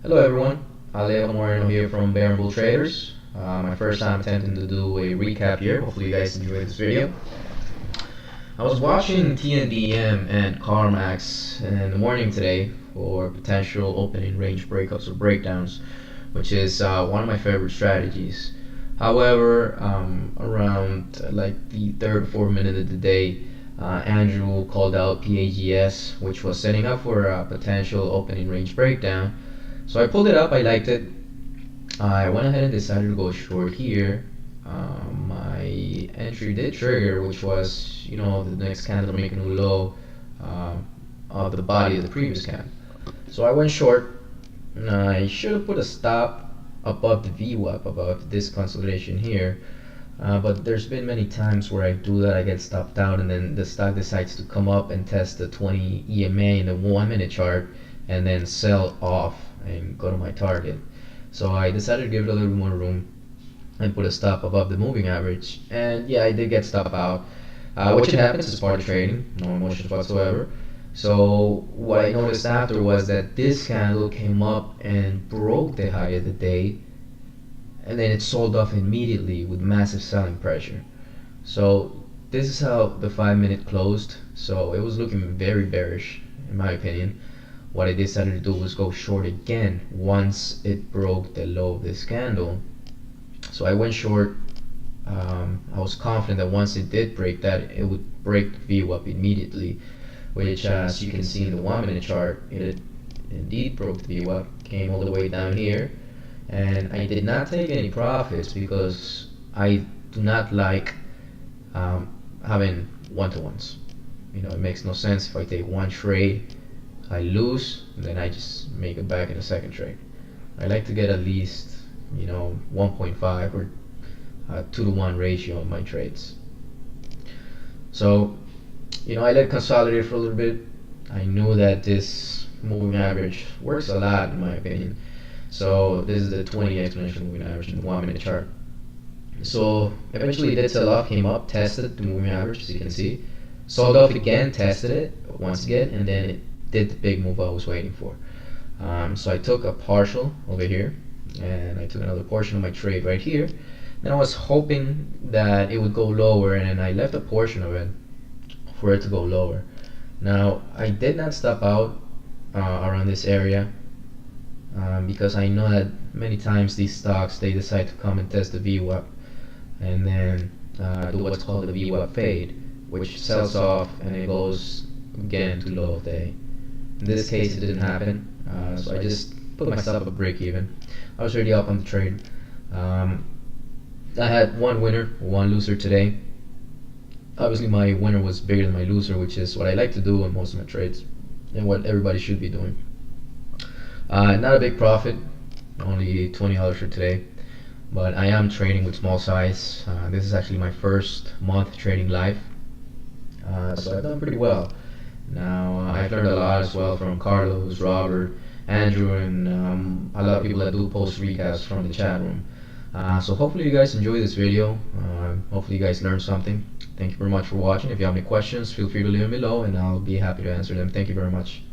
Hello everyone, Alejo Moreno here from Bear Bull Traders. My first time attempting to do a recap here. Hopefully you guys enjoyed this video. I was watching TNDM and CarMax in the morning today for potential opening range breakups or breakdowns, which is one of my favorite strategies. However, around like the third or fourth minute of the day, Andrew called out PAGS, which was setting up for a potential opening range breakdown. So I pulled it up, I liked it. I went ahead and decided to go short here. My entry did trigger, which was, the next candle making a low of the body of the previous candle. So I went short. I should have put a stop above the VWAP, above this consolidation here. But there's been many times where I do that, I get stopped out, and then the stock decides to come up and test the 20 EMA in the 1 minute chart and then sell off and go to my target. So I decided to give it a little more room and put a stop above the moving average. And yeah, I did get stopped out, which it happens as part of trading, no emotions whatsoever. So what I noticed after was that this candle came up and broke the high of the day, and then it sold off immediately with massive selling pressure. So this is how the 5 minute closed. So it was looking very bearish in my opinion. What I decided to do was go short again once it broke the low of this candle. So I went short. I was confident that once it did break that, it would break the VWAP immediately, which as you can see in the 1 minute chart, it indeed broke the VWAP, came all the way down here, and I did not take any profits because I do not like having one-to-ones. It makes no sense if I take one trade, I lose, and then I just make it back in the second trade. I like to get at least 1.5 or 2-to-1 ratio on my trades. So I let it consolidate for a little bit. I knew that this moving average works a lot in my opinion. So this is the 20 exponential moving average in the 1 minute chart. So eventually it did sell off, came up, tested the moving average as you can see, sold off again, tested it once again, and then it did the big move I was waiting for. So I took a partial over here, and I took another portion of my trade right here. Then I was hoping that it would go lower, and I left a portion of it for it to go lower. Now I did not stop out around this area because I know that many times these stocks, they decide to come and test the VWAP and then do what's called the VWAP fade, which sells off and it goes again to low of day. In this case it didn't happen, so I just put myself a break even. I was already up on the trade. I had one winner, one loser today. Obviously my winner was bigger than my loser, which is what I like to do in most of my trades and what everybody should be doing. Not a big profit, only $20 for today, but I am trading with small size. This is actually my first month trading live, so I've done pretty well. Now I've learned a lot as well from Carlos, Robert, Andrew, and a lot of people that do post recaps from the chat room. So hopefully you guys enjoy this video. Hopefully you guys learned something. Thank you very much for watching. If you have any questions, feel free to leave them below and I'll be happy to answer them. Thank you very much.